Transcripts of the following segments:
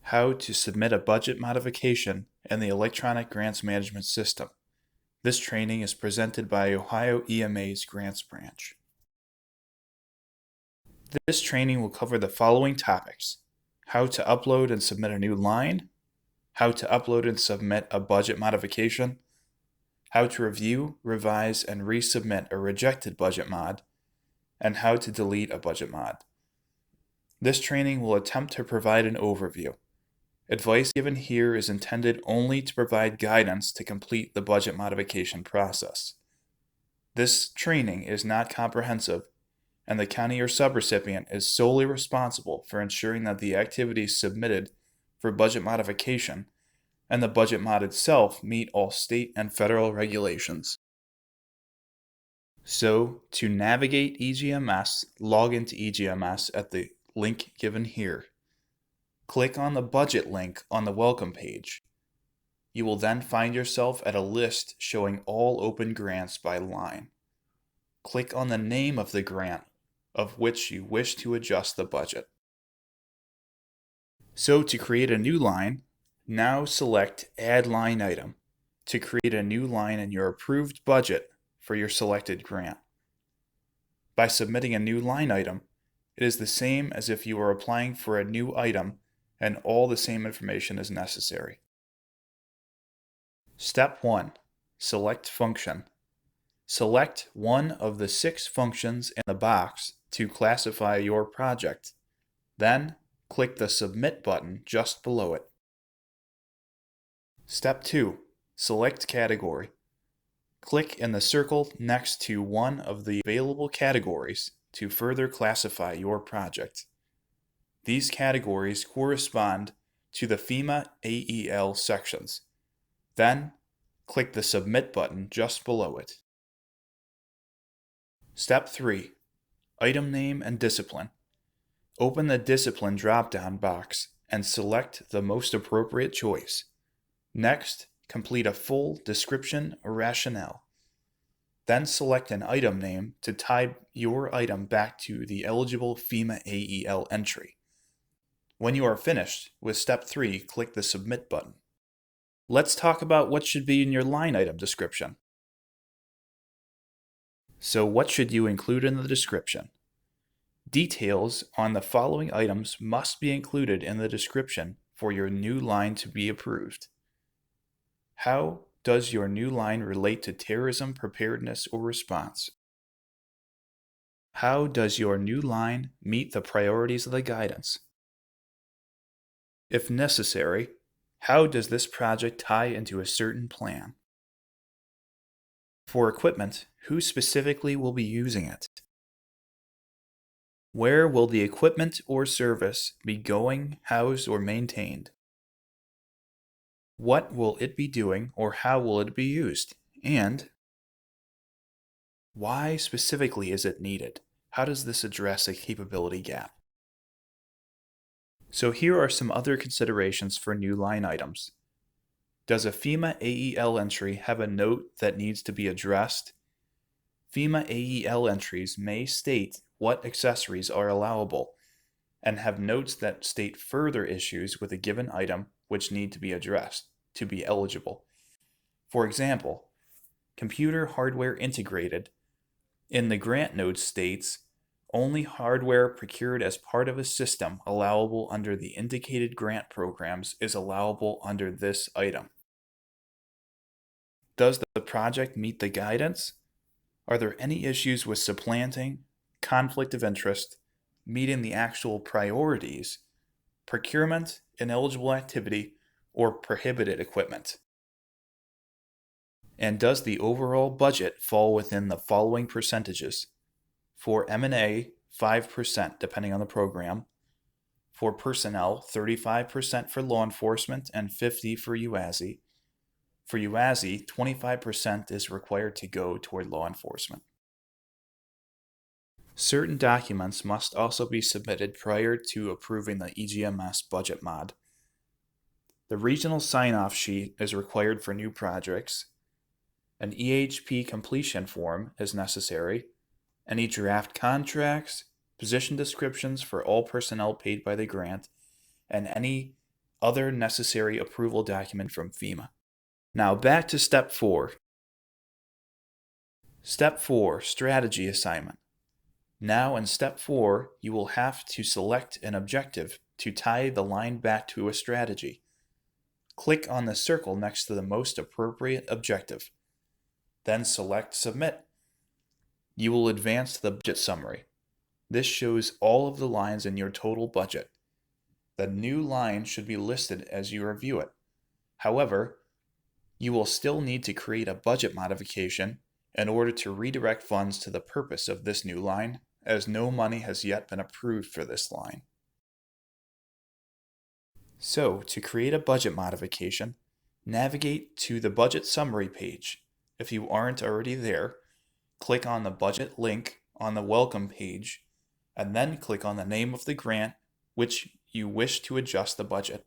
how to submit a budget modification in the Electronic Grants Management System. This training is presented by Ohio EMA's Grants Branch. This training will cover the following topics: how to upload and submit a new line, how to upload and submit a budget modification, how to review, revise, and resubmit a rejected budget mod, and how to delete a budget mod. This training will attempt to provide an overview. Advice given here is intended only to provide guidance to complete the budget modification process. This training is not comprehensive, and the county or subrecipient is solely responsible for ensuring that the activities submitted for budget modification and the budget mod itself meet all state and federal regulations. So, to navigate EGMS, log into EGMS at the link given here. Click on the budget link on the welcome page. You will then find yourself at a list showing all open grants by line. Click on the name of the grant of which you wish to adjust the budget. So to create a new line, now select Add Line Item to create a new line in your approved budget for your selected grant. By submitting a new line item, it is the same as if you were applying for a new item and all the same information is necessary. Step 1. Select Function. Select one of the 6 functions in the box to classify your project. Then, click the Submit button just below it. Step 2. Select Category. Click in the circle next to one of the available categories to further classify your project. These categories correspond to the FEMA AEL sections. Then, click the Submit button just below it. Step 3. Item Name and Discipline. Open the Discipline drop-down box and select the most appropriate choice. Next, complete a full description or rationale. Then select an item name to tie your item back to the eligible FEMA AEL entry. When you are finished with Step 3, click the Submit button. Let's talk about what should be in your line item description. So what should you include in the description? Details on the following items must be included in the description for your new line to be approved. How does your new line relate to terrorism preparedness or response? How does your new line meet the priorities of the guidance? If necessary, how does this project tie into a certain plan? For equipment, who specifically will be using it? Where will the equipment or service be going, housed, or maintained? What will it be doing, or how will it be used? And why specifically is it needed? How does this address a capability gap? So here are some other considerations for new line items. Does a FEMA AEL entry have a note that needs to be addressed? FEMA AEL entries may state what accessories are allowable and have notes that state further issues with a given item which need to be addressed to be eligible. For example, computer hardware integrated in the grant note states only hardware procured as part of a system allowable under the indicated grant programs is allowable under this item. Does the project meet the guidance? Are there any issues with supplanting, conflict of interest, meeting the actual priorities, procurement, ineligible activity, or prohibited equipment? And does the overall budget fall within the following percentages? For M&A, 5% depending on the program. For personnel, 35% for law enforcement and 50% for UASI. For UASI, 25% is required to go toward law enforcement. Certain documents must also be submitted prior to approving the EGMS budget mod. The regional sign-off sheet is required for new projects. An EHP completion form is necessary. Any draft contracts, position descriptions for all personnel paid by the grant, and any other necessary approval document from FEMA. Now back to Step 4. Step 4, Strategy Assignment. Now in Step 4, you will have to select an objective to tie the line back to a strategy. Click on the circle next to the most appropriate objective. Then select Submit. You will advance to the budget summary. This shows all of the lines in your total budget. The new line should be listed as you review it. However, you will still need to create a budget modification in order to redirect funds to the purpose of this new line, as no money has yet been approved for this line. So, to create a budget modification, navigate to the budget summary page. If you aren't already there, click on the budget link on the welcome page, and then click on the name of the grant which you wish to adjust the budget.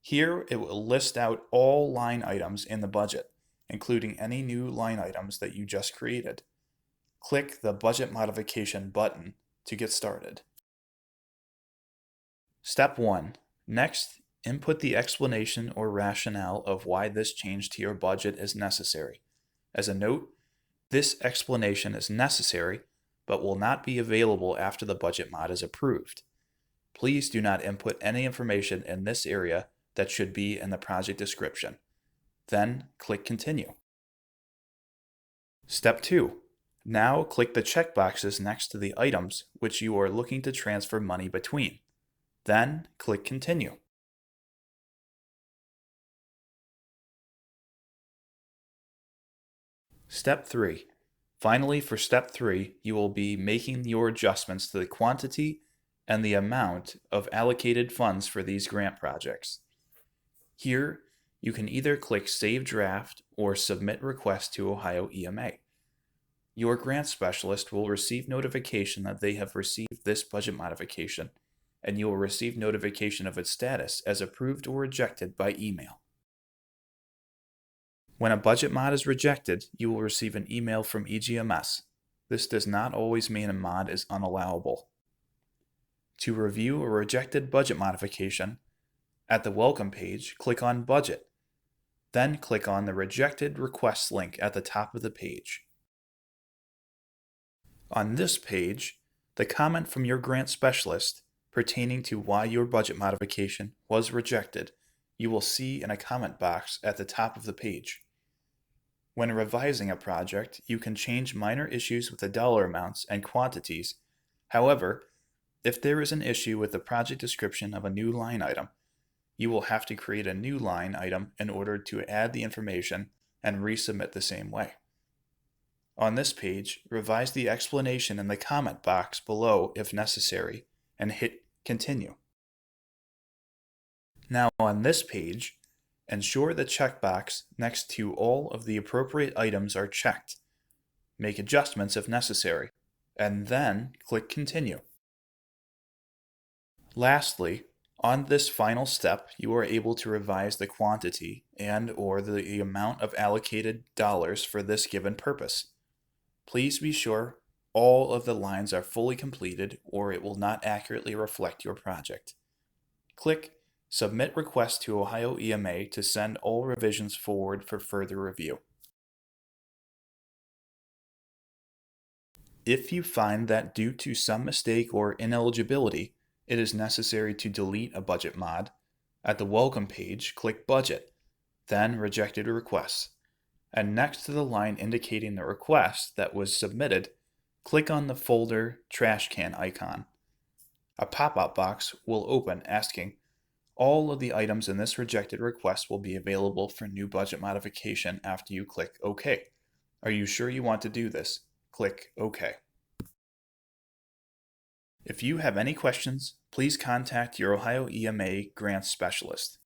Here it will list out all line items in the budget, including any new line items that you just created. Click the Budget Modification button to get started. Step 1. Next, input the explanation or rationale of why this change to your budget is necessary. As a note, this explanation is necessary, but will not be available after the budget mod is approved. Please do not input any information in this area that should be in the project description. Then click Continue. Step 2. Now click the checkboxes next to the items which you are looking to transfer money between. Then click Continue. Step 3. Finally, for Step 3, you will be making your adjustments to the quantity and the amount of allocated funds for these grant projects. Here, you can either click Save Draft or Submit Request to Ohio EMA. Your grant specialist will receive notification that they have received this budget modification, and you will receive notification of its status as approved or rejected by email. When a budget mod is rejected, you will receive an email from EGMS. This does not always mean a mod is unallowable. To review a rejected budget modification, at the Welcome page, click on Budget. Then click on the Rejected Requests link at the top of the page. On this page, the comment from your grant specialist pertaining to why your budget modification was rejected, you will see in a comment box at the top of the page. When revising a project, you can change minor issues with the dollar amounts and quantities. However, if there is an issue with the project description of a new line item, you will have to create a new line item in order to add the information and resubmit the same way. On this page, revise the explanation in the comment box below if necessary, and hit Continue. Now on this page, ensure the checkbox next to all of the appropriate items are checked. Make adjustments if necessary, and then click Continue. Lastly, on this final step, you are able to revise the quantity and/or the amount of allocated dollars for this given purpose. Please be sure all of the lines are fully completed or it will not accurately reflect your project. Click Submit Request to Ohio EMA to send all revisions forward for further review. If you find that due to some mistake or ineligibility, it is necessary to delete a budget mod, at the Welcome page, click Budget, then Rejected Requests, and next to the line indicating the request that was submitted, click on the folder trash can icon. A pop-up box will open asking, all of the items in this rejected request will be available for new budget modification after you click OK. Are you sure you want to do this? Click OK. If you have any questions, please contact your Ohio EMA grant specialist.